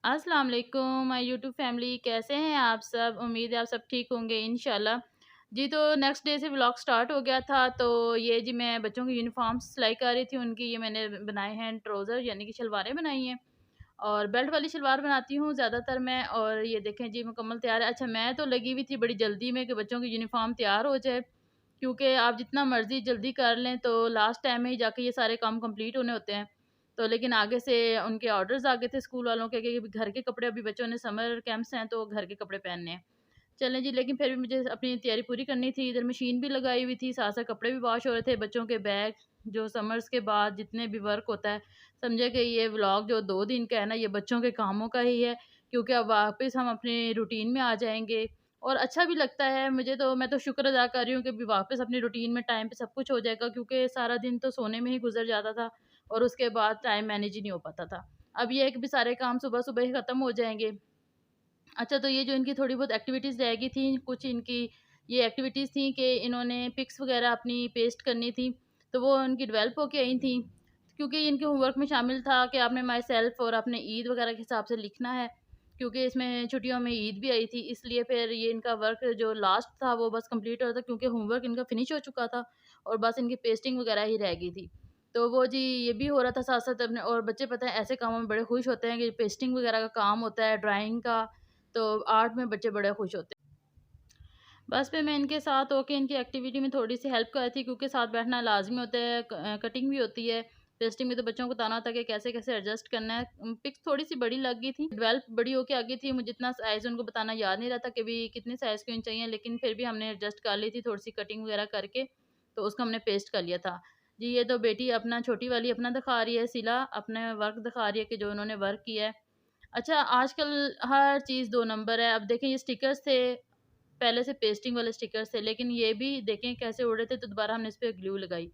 अस्सलाम वालेकुम my YouTube family, कैसे हैं आप सब। उम्मीद है आप सब ठीक होंगे इंशाल्लाह। जी, तो नेक्स्ट डे से व्लॉग स्टार्ट हो गया था। तो ये जी मैं बच्चों की यूनिफॉर्म्स सिलाई कर रही थी उनकी। ये मैंने बनाए हैं ट्राउज़र यानी कि शलवारें बनाई हैं और बेल्ट वाली शलवार बनाती हूँ ज़्यादातर मैं। और ये देखें जी मुकम्मल तैयार है। अच्छा, मैं तो लगी हुई थी बड़ी जल्दी में कि बच्चों की यूनिफॉर्म तैयार हो जाए, क्योंकि आप जितना मर्ज़ी जल्दी कर लें तो लास्ट टाइम में ही जाके ये सारे काम कंप्लीट होने होते हैं। तो लेकिन आगे से उनके ऑर्डर्स आ गए थे स्कूल वालों के कि घर के कपड़े, अभी बच्चों ने समर कैंप्स हैं तो घर के कपड़े पहनने हैं। चलें जी, लेकिन फिर भी मुझे अपनी तैयारी पूरी करनी थी। इधर मशीन भी लगाई हुई थी, साथ-साथ कपड़े भी वॉश हो रहे थे, बच्चों के बैग जो समर्स के बाद जितने भी वर्क होता है, समझे कि ये व्लॉग जो 2 दिन का है ना, ये बच्चों के कामों का ही है, क्योंकि अब वापस हम अपने रूटीन में आ जाएँगे और अच्छा भी लगता है मुझे। तो मैं तो शुक्र अदा कर रही हूँ कि अभी वापस अपनी रूटीन में टाइम पे सब कुछ हो जाएगा, क्योंकि सारा दिन तो सोने में ही गुज़र जाता था और उसके बाद टाइम मैनेज ही नहीं हो पाता था। अब ये है कि भी सारे काम सुबह-सुबह ही ख़त्म हो जाएँगे। अच्छा, तो ये जो इनकी थोड़ी बहुत एक्टिविटीज़ रह गई थी, कुछ इनकी ये एक्टिविटीज़ थी कि इन्होंने पिक्स वग़ैरह अपनी पेस्ट करनी थी, तो वो उनकी डेवलप होके आई थी। क्योंकि इनके होमवर्क में शामिल था कि आपने माई सेल्फ और आपने ईद वग़ैरह के हिसाब से लिखना है, क्योंकि इसमें छुट्टियों में ईद भी आई थी, इसलिए फिर ये इनका वर्क जो लास्ट था वो बस कंप्लीट हो रहा था, क्योंकि होमवर्क इनका फिनिश हो चुका था और बस इनकी पेस्टिंग वग़ैरह ही रह गई थी। तो वो जी ये भी हो रहा था साथ-साथ अपने। और बच्चे पता है ऐसे कामों में बड़े खुश होते हैं कि पेस्टिंग वग़ैरह का काम होता है, ड्राइंग का, तो आर्ट में बच्चे बड़े खुश होते हैं। बस फिर मैं इनके साथ होके इनकी एक्टिविटी में थोड़ी-सी हेल्प कर रही थी, क्योंकि साथ बैठना लाज़मी होता है। कटिंग भी होती है, पेस्टिंग में तो बच्चों को बताना होता है कि कैसे-कैसे एडजस्ट करना है। पिक्स थोड़ी-सी बड़ी लग गई थी, डेवलप बड़ी होके आ गई थी, मुझे इतना साइज़ उनको बताना याद नहीं रहता कि भी कितने साइज़ की चाहिए, लेकिन फिर भी हमने एडजस्ट कर ली थी थोड़ी-सी कटिंग वगैरह करके, तो उसको हमने पेस्ट कर लिया था। जी, ये तो बेटी अपना, छोटी वाली अपना दिखा रही है, सिला अपना वर्क दिखा रही है कि जो उन्होंने वर्क किया है। अच्छा, आजकल हर चीज़ 2 नंबर है। अब देखें ये स्टिकर्स थे, पहले से पेस्टिंग वाले स्टिकर्स थे, लेकिन ये भी देखें कैसे उड़ रहे थे, तो दोबारा हमने इस पे ग्लू लगाई।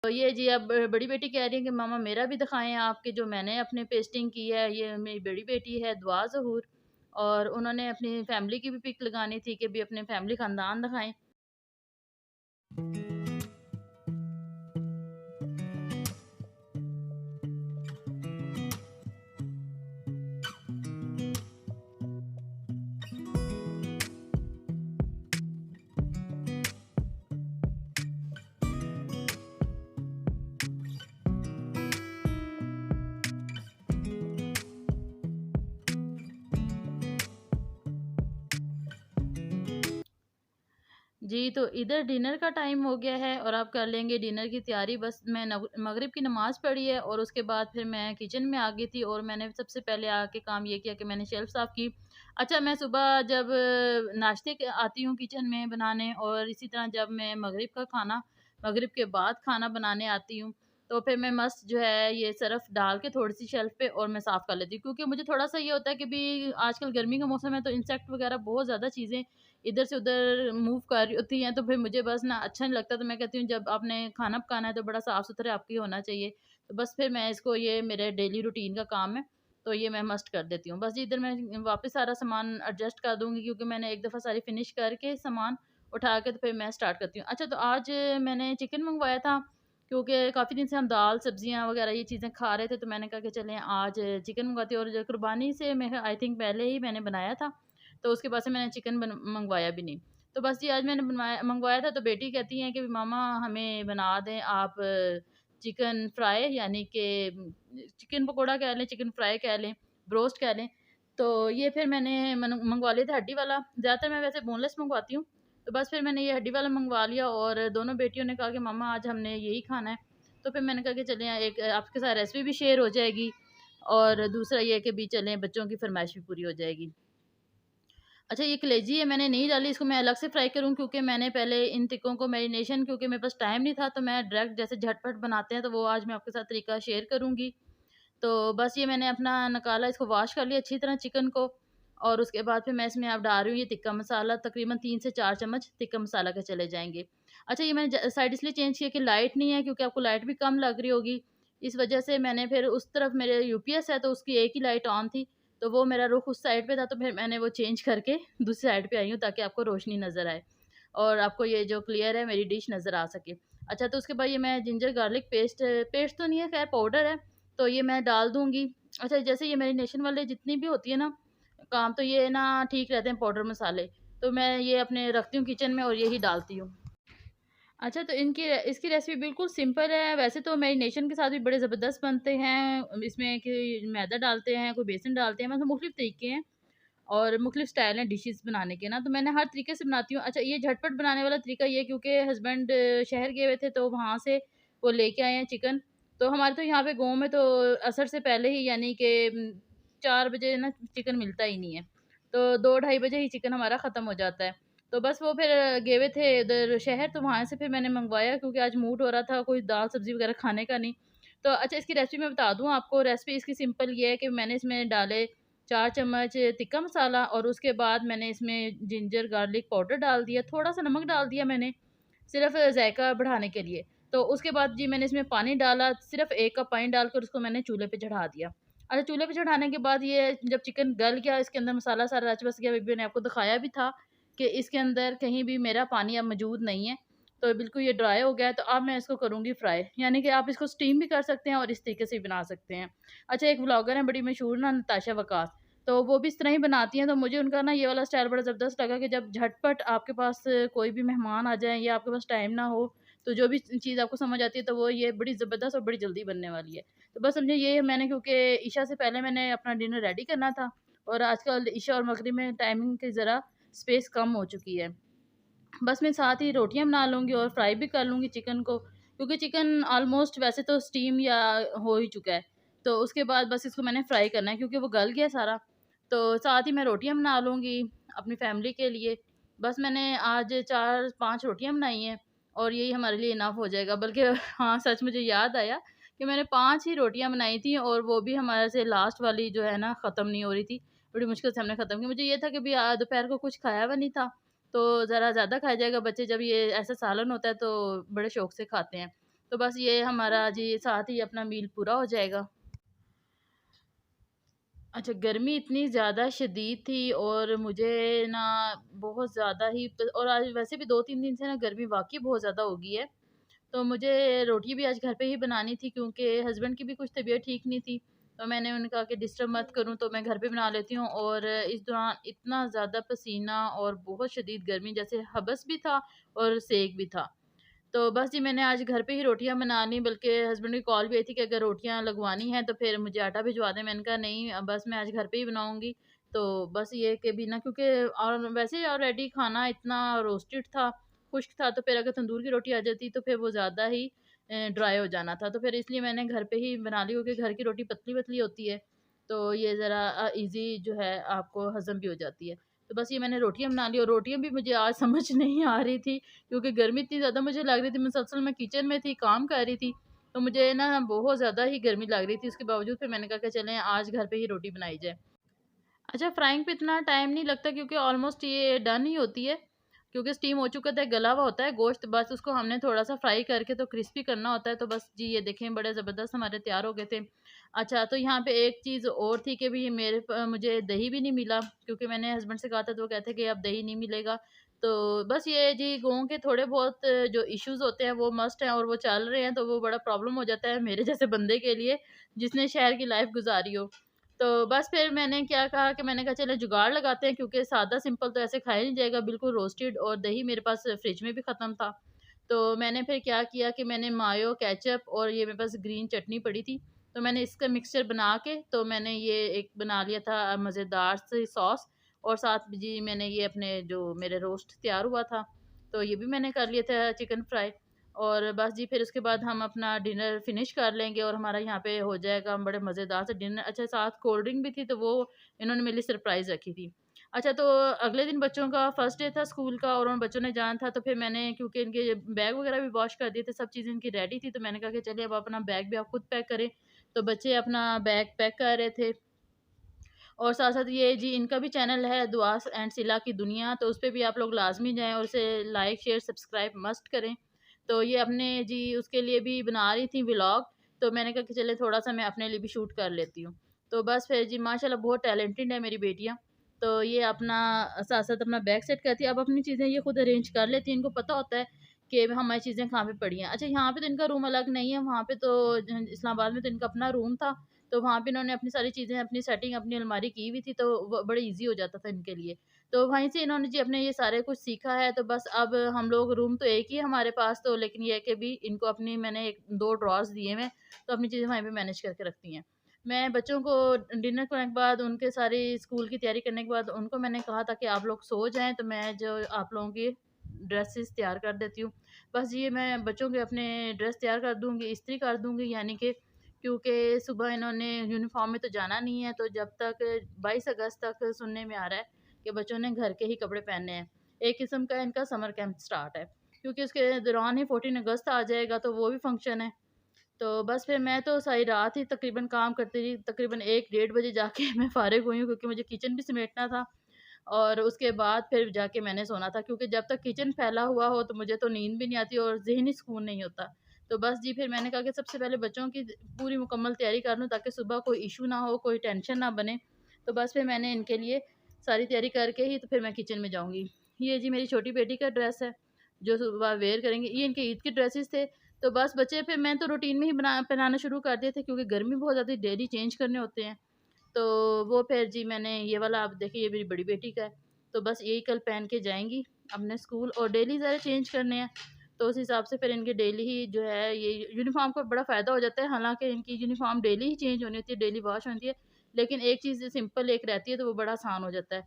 तो ये जी अब बड़ी बेटी कह रही है कि मामा मेरा भी दिखाएँ आप, कि जो मैंने अपने पेस्टिंग की है। ये मेरी बड़ी बेटी है दुआ ज़हूर, और उन्होंने अपनी फैमिली की भी पिक लगानी थी कि भी अपने फैमिली खानदान दिखाएँ। जी, तो इधर डिनर का टाइम हो गया है और अब कर लेंगे डिनर की तैयारी। बस मैं नग मगरिब की नमाज़ पढ़ी है और उसके बाद फिर मैं किचन में आ गई थी और मैंने सबसे पहले आके काम ये किया कि मैंने शेल्फ़ साफ़ की। अच्छा, मैं सुबह जब नाश्ते के आती हूँ किचन में बनाने, और इसी तरह जब मैं मगरिब का खाना, मगरिब के बाद खाना बनाने आती हूँ, तो फिर मैं मस्त जो है ये सरफ़ डाल के थोड़ी-सी शेल्फ़ पे और मैं साफ़ कर लेती हूँ। क्योंकि मुझे थोड़ा-सा ये होता है कि भी आजकल गर्मी का मौसम है, तो इंसेक्ट वग़ैरह बहुत ज़्यादा चीज़ें इधर से उधर मूव कर रही होती हैं, तो फिर मुझे बस ना अच्छा नहीं लगता। तो मैं कहती हूँ जब आपने खाना पकाना है तो बड़ा साफ-सुथरा आपके होना चाहिए। तो बस फिर मैं इसको, ये मेरे डेली रूटीन का काम है, तो ये मैं मस्ट कर देती हूँ। बस जी इधर मैं वापस सारा सामान एडजस्ट कर दूँगी, क्योंकि मैंने एक दफ़ा सारी फिनिश करके सामान उठा के तो फिर मैं स्टार्ट करती हूँ। अच्छा, तो आज मैंने चिकन मँगवाया था, क्योंकि काफ़ी दिन से हम दाल, सब्ज़ियाँ वग़ैरह ये चीज़ें खा रहे थे, तो मैंने कहा कि चलें आज चिकन मँगवाती हूँ। और जो कुर्बानी से मैं आई थिंक पहले ही मैंने बनाया था, तो उसके बाद से मैंने चिकन मँगवाया भी नहीं। तो बस जी आज मैंने बनवाया मँगवाया था, तो बेटी कहती हैं कि मामा हमें बना दें आप चिकन फ्राई, यानी कि चिकन पकोड़ा कह लें, चिकन फ्राई कह लें, ब्रोस्ट कह लें। तो ये फिर मैंने मँगवा लिया था हड्डी वाला। ज़्यादातर मैं वैसे बोनलेस मँगवाती हूँ। तो बस फिर मैंने ये हड्डी वाला मँगवा लिया और दोनों बेटियों ने कहा कि मम्मा आज हमने यही खाना है। तो फिर मैंने कहा कि चलें एक आपके साथ रेसिपी भी शेयर हो जाएगी, और दूसरा ये है कि भी चलें बच्चों की फ़रमाइश भी पूरी हो जाएगी। अच्छा, ये कलेजी है, मैंने नहीं डाली, इसको मैं अलग से फ्राई करूँ, क्योंकि मैंने पहले इन टिक्कों को मैरिनेशन, क्योंकि मेरे पास टाइम नहीं था, तो मैं डायरेक्ट जैसे झटपट बनाते हैं, तो वो आज मैं आपके साथ तरीका शेयर करूँगी। तो बस ये मैंने अपना निकाला, इसको वॉश कर लिया अच्छी तरह चिकन को, और उसके बाद फिर मैं इसमें अब डाल रही हूँ ये तिक्का मसाला, तकरीबन 3 से 4 चम्मच तिक्का मसाला के चले जाएँगे। अच्छा, ये मैंने साइड इसलिए चेंज किया कि लाइट नहीं है, क्योंकि आपको लाइट भी कम लग रही होगी, इस वजह से मैंने फिर उस तरफ मेरे यूपीएस है, तो उसकी एक ही लाइट ऑन थी, तो वो मेरा रुख उस साइड पे था, तो फिर मैंने वो चेंज करके दूसरी साइड पे आई हूँ ताकि आपको रोशनी नज़र आए और आपको ये जो क्लियर है मेरी डिश नज़र आ सके। अच्छा, तो उसके बाद ये मैं जिंजर गार्लिक पेस्ट, पेस्ट तो नहीं है खैर, पाउडर है, तो ये मैं डाल दूँगी। अच्छा, जैसे ये मैरिनेशन वाले जितनी भी होती है ना काम, तो ये ना ठीक रहते हैं पाउडर मसाले, तो मैं ये अपने रखती हूँ किचन में और यही डालती हूँ। अच्छा, तो इसकी रेसिपी बिल्कुल सिंपल है। वैसे तो मैरिनेशन के साथ भी बड़े ज़बरदस्त बनते हैं। इसमें कि मैदा डालते हैं, कोई बेसन डालते हैं, मतलब मुख्तलिफ़ तरीके हैं और मुख्तलिफ़ स्टाइल हैं डिशेज़ बनाने के ना, तो मैंने हर तरीके से बनाती हूँ। अच्छा, ये झटपट बनाने वाला तरीका ये है क्योंकि हस्बैंड शहर गए हुए थे, तो वहाँ से वो लेके आए हैं चिकन। तो हमारे तो यहाँ पे गाँव में तो असर से पहले ही, यानी कि 4 बजे ना चिकन मिलता ही नहीं है। तो 2 ढाई बजे ही चिकन हमारा ख़त्म हो जाता है। तो बस वो फिर गए हुए थे इधर शहर, तो वहाँ से फिर मैंने मँगवाया क्योंकि आज मूड हो रहा था कोई दाल सब्ज़ी वग़ैरह खाने का नहीं। तो अच्छा, इसकी रेसिपी मैं बता दूँ आपको। रेसिपी इसकी सिंपल ये है कि मैंने इसमें डाले 4 चम्मच तिक्का मसाला और उसके बाद मैंने इसमें जिंजर गार्लिक पाउडर डाल दिया, थोड़ा-सा नमक डाल दिया मैंने, सिर्फ़ ज़ायका बढ़ाने के लिए। तो उसके बाद जी मैंने इसमें पानी डाला, सिर्फ़ 1 कप पानी डालकर उसको मैंने चूल्हे पे चढ़ा दिया। अच्छा, चूल्हे पे चढ़ाने के बाद ये जब चिकन गल गया, इसके अंदर मसाला सारा रच बस गया, अभी मैंने आपको दिखाया भी था कि इसके अंदर कहीं भी मेरा पानी अब मौजूद नहीं है। तो बिल्कुल ये ड्राई हो गया है, तो अब मैं इसको करूँगी फ्राई, यानी कि आप इसको स्टीम भी कर सकते हैं और इस तरीके से भी बना सकते हैं। अच्छा, एक व्लॉगर है बड़ी मशहूर ना, नताशा वकास, तो वो भी इस तरह ही बनाती हैं, तो मुझे उनका ना ये वाला स्टाइल बड़ा ज़बरदस्त लगा कि जब झटपट आपके पास कोई भी मेहमान आ जाए या आपके पास टाइम ना हो, तो जो भी चीज़ आपको समझ आती है, तो वो ये बड़ी ज़बरदस्त और बड़ी जल्दी बनने वाली है। तो बस समझिए ये मैंने, क्योंकि इशा से पहले मैंने अपना डिनर रेडी करना था और आजकल इशा और मगरिब में टाइमिंग की ज़रा स्पेस कम हो चुकी है। बस मैं साथ ही रोटियाँ बना लूँगी और फ्राई भी कर लूँगी चिकन को, क्योंकि चिकन ऑलमोस्ट वैसे तो स्टीम या हो ही चुका है। तो उसके बाद बस इसको मैंने फ्राई करना है क्योंकि वो गल गया सारा। तो साथ ही मैं रोटियाँ बना लूँगी अपनी फैमिली के लिए। बस मैंने आज 4-5 रोटियाँ बनाई हैं और यही हमारे लिए इनफ हो जाएगा। बल्कि हाँ, सच मुझे याद आया कि मैंने 5 ही रोटियाँ बनाई थी और वो भी हमारे से लास्ट वाली जो है ना ख़त्म नहीं हो रही थी। बड़ी मुश्किल से हमने ख़त्म की। मुझे ये था कि अभी दोपहर को कुछ खाया हुआ नहीं था, तो ज़रा ज़्यादा खाया जाएगा। बच्चे जब ये ऐसा सालन होता है तो बड़े शौक से खाते हैं। तो बस ये हमारा जी साथ ही अपना मील पूरा हो जाएगा। अच्छा, गर्मी इतनी ज़्यादा शदीद थी और मुझे ना बहुत ज़्यादा ही और आज वैसे भी 2-3 दिन से ना गर्मी वाक़ई बहुत ज़्यादा हो गई है। तो मुझे रोटी भी आज घर पे ही बनानी थी क्योंकि हस्बैंड की भी कुछ तबीयत ठीक नहीं थी। तो मैंने उन्हें कहा कि डिस्टर्ब मत करूँ, तो मैं घर पे बना लेती हूँ और इस दौरान इतना ज़्यादा पसीना और बहुत शदीद गर्मी, जैसे हबस भी था और सेक भी था। तो बस जी मैंने आज घर पे ही रोटियाँ बना ली, बल्कि हस्बैंड की कॉल भी आई थी कि अगर रोटियाँ लगवानी हैं तो फिर मुझे आटा भिजवा दें। मैंने कहा नहीं, बस मैं आज घर पे ही बनाऊँगी। तो बस ये कि भी ना, क्योंकि और वैसे ऑलरेडी खाना इतना रोस्टेड था, खुश्क था, तो फिर अगर तंदूर की रोटी आ जाती तो फिर वो ज़्यादा ही ड्राई हो जाना था। तो फिर इसलिए मैंने घर पे ही बना ली क्योंकि घर की रोटी पतली-पतली होती है, तो ये ज़रा ईज़ी जो है आपको हज़म भी हो जाती है। तो बस ये मैंने रोटियाँ बना ली और रोटियाँ भी मुझे आज समझ नहीं आ रही थी क्योंकि गर्मी इतनी ज़्यादा मुझे लग रही थी, मुसलसल मैं किचन में थी, काम कर रही थी, तो मुझे ना बहुत ज़्यादा ही गर्मी लग रही थी। उसके बावजूद फिर मैंने कहा कि चलें आज घर पे ही रोटी बनाई जाए। अच्छा, फ्राइंग पे इतना टाइम नहीं लगता क्योंकि ऑलमोस्ट ये डन ही होती है, क्योंकि स्टीम हो चुका था, गला हुआ होता है गोश्त, बस उसको हमने थोड़ा-सा फ्राई करके तो क्रिस्पी करना होता है। तो बस जी ये देखें बड़े ज़बरदस्त हमारे तैयार हो गए थे। अच्छा, तो यहाँ पे एक चीज़ और थी कि भी मुझे दही भी नहीं मिला क्योंकि मैंने हस्बैंड से कहा था, तो वो कहते कि अब दही नहीं मिलेगा। तो बस ये जी गाँव के थोड़े बहुत जो इश्यूज़ होते हैं वो मस्ट हैं और वो चल रहे हैं, तो वो बड़ा प्रॉब्लम हो जाता है मेरे जैसे बंदे के लिए जिसने शहर की लाइफ़ गुज़ारी हो। तो बस फिर मैंने क्या कहा कि मैंने कहा चलो जुगाड़ लगाते हैं क्योंकि सादा सिंपल तो ऐसे खाया नहीं जाएगा, बिल्कुल रोस्टेड, और दही मेरे पास फ्रिज में भी ख़त्म था। तो मैंने फिर क्या किया कि मैंने मायो, केचप और ये मेरे पास ग्रीन चटनी पड़ी थी, तो मैंने इसका मिक्सचर बना के तो मैंने ये एक बना लिया था मज़ेदार सी सॉस, और साथ में जी मैंने ये अपने जो मेरे रोस्ट तैयार हुआ था, तो ये भी मैंने कर लिया था चिकन फ्राई। और बस जी फिर उसके बाद हम अपना डिनर फिनिश कर लेंगे और हमारा यहाँ पे हो जाएगा बड़े मज़ेदार से डिनर। अच्छा, साथ कोल्ड ड्रिंक भी थी, तो वो इन्होंने मेरे लिए सरप्राइज़ रखी थी। अच्छा, तो अगले दिन बच्चों का फर्स्ट डे था स्कूल का और उन बच्चों ने जाना था, तो फिर मैंने क्योंकि इनके बैग वगैरह भी वॉश कर दिए थे, सब चीज़ें इनकी रेडी थी, तो मैंने कहा कि चलिए अब अपना बैग भी आप खुद पैक करें। तो बच्चे अपना बैग पैक कर रहे थे और साथ-साथ ये जी इनका भी चैनल है दुआ एंड सिला की दुनिया, तो उसपे भी आप लोग लाज़मी जाएँ और उसे लाइक, शेयर, सब्सक्राइब मस्ट करें। तो ये अपने जी उसके लिए भी बना रही थी व्लॉग, तो मैंने कहा कि चलिए थोड़ा-सा मैं अपने लिए भी शूट कर लेती हूँ। तो बस फिर जी माशाल्लाह बहुत टैलेंटेड है मेरी बेटियाँ। तो ये अपना साथ-साथ अपना बैग सेट करती है। अब अपनी चीज़ें ये खुद अरेंज कर लेती हैं। इनको पता होता है कि हमारी चीज़ें कहाँ पे पड़ी हैं। अच्छा यहाँ पे तो इनका रूम अलग नहीं है, वहाँ पे तो इस्लामाबाद में तो इनका अपना रूम था। तो वहाँ पे इन्होंने अपनी सारी चीज़ें, अपनी सेटिंग, अपनी अलमारी की हुई थी, तो वो बड़ा ईज़ी हो जाता था इनके लिए। तो वहीं से इन्होंने जी अपने ये सारे कुछ सीखा है। तो बस अब हम लोग, रूम तो एक ही है हमारे पास तो, लेकिन ये है कि भी इनको अपनी मैंने 1-2 ड्रॉर्स दिए हुए हैं, तो अपनी चीज़ें वहीं पे मैनेज करके रखती हैं। मैं बच्चों को डिनर करने के बाद, उनके सारी स्कूल की तैयारी करने के बाद, उनको मैंने कहा था कि आप लोग सो जाएँ, तो मैं जो आप लोगों की ड्रेसेस तैयार कर देती हूँ। बस ये मैं बच्चों के अपने ड्रेस तैयार कर दूँगी, इस्त्री कर दूँगी, यानी कि क्योंकि सुबह इन्होंने यूनिफ़ॉर्म में तो जाना नहीं है, तो जब तक 22 अगस्त तक सुनने में आ रहा है कि बच्चों ने घर के ही कपड़े पहनने हैं। एक किस्म का इनका समर कैंप स्टार्ट है, क्योंकि उसके दौरान ही 14 अगस्त आ जाएगा, तो वो भी फंक्शन है। तो बस फिर मैं तो सारी रात ही तकरीबन काम करती रही, तकरीबन 1 डेढ़ बजे जाके मैं फ़ारिग हुई हूँ, क्योंकि मुझे किचन भी समेटना था और उसके बाद फिर जाके मैंने सोना था, क्योंकि जब तक किचन फैला हुआ हो तो मुझे तो नींद भी नहीं आती और ज़हनी सुकून नहीं होता। तो बस जी फिर मैंने कहा कि सबसे पहले बच्चों की पूरी मुकम्मल तैयारी कर लूँ, ताकि सुबह कोई इश्यू ना हो, कोई टेंशन ना बने। तो बस फिर मैंने इनके लिए सारी तैयारी करके ही तो फिर मैं किचन में जाऊँगी। ये जी मेरी छोटी बेटी का ड्रेस है, जो सुबह वेयर करेंगे। ये इनके ईद के ड्रेसेस थे। तो बस बच्चे फिर मैं तो रूटीन में ही पहनाना शुरू कर दिए थे, क्योंकि गर्मी बहुत ज़्यादा, डेली चेंज करने होते हैं। तो वो फिर जी मैंने ये वाला, आप देखिए ये मेरी बड़ी बेटी का है। तो बस यही कल पहन के जाएँगी अपने स्कूल, और डेली ज़रा चेंज करने हैं। तो उस हिसाब से फिर इनके डेली ही जो है ये यूनिफ़ॉर्म का बड़ा फ़ायदा हो जाता है। हालाँकि इनकी यूनिफ़ॉर्म डेली ही चेंज होनी होती है, डेली वॉश होती है। लेकिन एक चीज़ सिंपल एक रहती है, तो वो बड़ा आसान हो जाता है।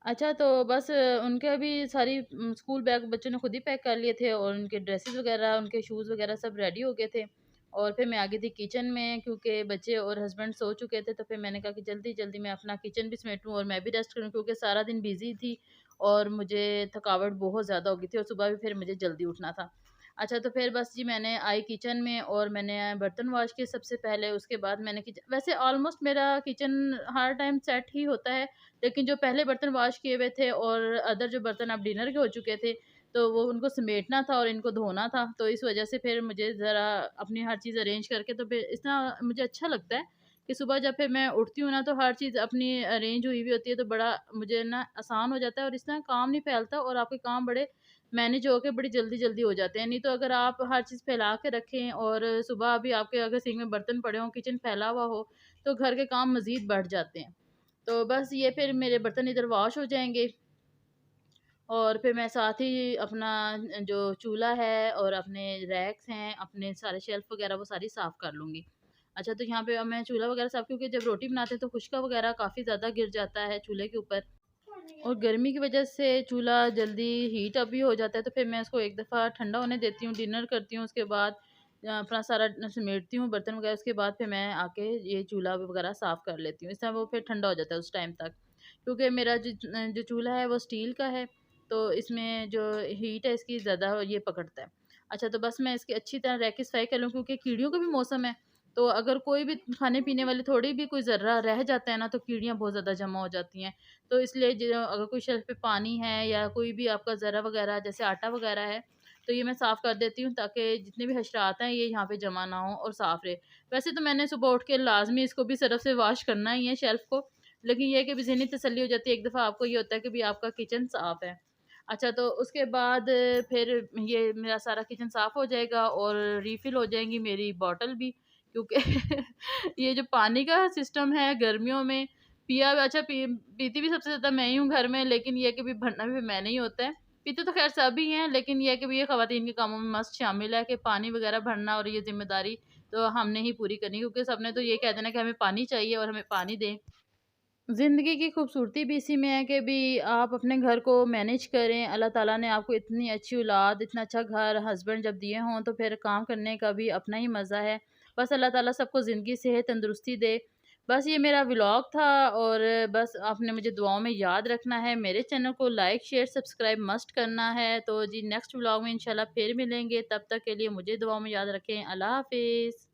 अच्छा, तो बस उनके भी सारी स्कूल बैग बच्चों ने खुद ही पैक कर लिए थे, और उनके ड्रेसेस वगैरह, उनके शूज़ वगैरह सब रेडी हो गए थे। और फिर मैं आ गई थी किचन में, क्योंकि बच्चे और हस्बैंड सो चुके थे, तो फिर मैंने कहा कि जल्दी-जल्दी मैं अपना किचन भी समेटूँ और मैं भी रेस्ट करूँ, क्योंकि सारा दिन बिज़ी थी और मुझे थकावट बहुत ज़्यादा हो गई थी, और सुबह भी फिर मुझे जल्दी उठना था। अच्छा, तो फिर बस जी मैंने आई किचन में और मैंने बर्तन वॉश किए सबसे पहले, उसके बाद मैंने वैसे ऑलमोस्ट मेरा किचन हर टाइम सेट ही होता है, लेकिन जो पहले बर्तन वॉश किए हुए थे और अदर जो बर्तन अब डिनर के हो चुके थे, तो वो उनको समेटना था और इनको धोना था। तो इस वज़ह से फिर मुझे ज़रा अपनी हर चीज़ अरेंज करके, तो फिर इतना मुझे अच्छा लगता है कि सुबह जब फिर मैं उठती हूँ ना, तो हर चीज़ अपनी अरेंज हुई हुई होती है, तो बड़ा मुझे ना आसान हो जाता है, और इससे काम नहीं फैलता और आपके काम बड़े मैनेज होके बड़ी जल्दी-जल्दी हो जाते हैं। नहीं तो अगर आप हर चीज़ फैला के रखें और सुबह भी आपके अगर सिंक में बर्तन पड़े हों, किचन फैला हुआ हो, तो घर के काम मज़ीद बढ़ जाते हैं। तो बस ये फिर मेरे बर्तन इधर वॉश हो जाएँगे, और फिर मैं साथ ही अपना जो चूल्हा है और अपने रैक्स हैं, अपने सारे शेल्फ़ वग़ैरह वो सारी साफ़ कर लूँगी। अच्छा, तो यहाँ पे अब मैं चूल्हा वग़ैरह साफ़, क्योंकि जब रोटी बनाते हैं तो खुश्का वग़ैरह काफ़ी ज़्यादा गिर जाता है चूल्हे के ऊपर, और गर्मी की वज़ह से चूल्हा जल्दी हीट अप भी हो जाता है, तो फिर मैं इसको एक दफ़ा ठंडा होने देती हूँ, डिनर करती हूँ, उसके बाद अपना सारा समेटती हूँ बर्तन वग़ैरह, उसके बाद फिर मैं आके ये चूल्हा वग़ैरह साफ़ कर लेती हूँ। इस तरह वो फिर ठंडा हो जाता है उस टाइम तक। क्योंकि मेरा जो चूल्हा है वो स्टील का है, तो इसमें जो हीट है इसकी ज़्यादा ये पकड़ता है। अच्छा, तो बस मैं इसकी अच्छी तरह रैके सफाई कर लूँ, क्योंकि कीड़ियों का भी मौसम है, तो अगर कोई भी खाने-पीने वाले थोड़ी भी कोई ज़र्रा रह जाता है ना, तो कीड़ियाँ बहुत ज़्यादा जमा हो जाती हैं। तो इसलिए अगर कोई शेल्फ़ पे पानी है या कोई भी आपका ज़रा वग़ैरह जैसे आटा वग़ैरह है, तो ये मैं साफ़ कर देती हूँ, ताकि जितने भी हशरात हैं ये यहाँ पे जमा ना हो और साफ़ रहे। वैसे तो मैंने सुबह उठ के लाज़मी इसको भी सरफ़ से वॉश करना ही है शेल्फ़ को, लेकिन ये है कि भी ज़हनी तसल्ली हो जाती है, एक दफ़ा आपको ये होता है कि भी आपका किचन साफ़ है। अच्छा, तो उसके बाद फिर ये मेरा सारा किचन साफ़ हो जाएगा और रीफ़िल हो जाएँगी मेरी बॉटल भी, क्योंकि ये जो पानी का सिस्टम है गर्मियों में, पीती भी सबसे ज़्यादा मैं ही हूँ घर में, लेकिन ये है कि भी भरना भी मैंने ही होता है। पीते तो ख़ैर सभी हैं, लेकिन ये है कि भी ये ख़वातीन के कामों में मस्ट शामिल है कि पानी वग़ैरह भरना, और ये ज़िम्मेदारी तो हमने ही पूरी करनी है, क्योंकि सबने तो ये कह देना कि हमें पानी चाहिए और हमें पानी दें। ज़िंदगी की खूबसूरती भी इसी में है कि भी आप अपने घर को मैनेज करें। अल्लाह ताला ने आपको इतनी अच्छी औलाद, इतना अच्छा घर, हस्बैंड जब दिए हों, तो फिर काम करने का भी अपना ही मज़ा है। बस अल्लाह ताला सबको ज़िंदगी, सेहत, तंदुरुस्ती दे। बस ये मेरा व्लॉग था, और बस आपने मुझे दुआओं में याद रखना है। मेरे चैनल को लाइक, शेयर, सब्सक्राइब मस्ट करना है। तो जी नेक्स्ट व्लॉग में इंशाल्लाह फिर मिलेंगे। तब तक के लिए मुझे दुआओं में याद रखें। अल्लाह हाफ़िज़।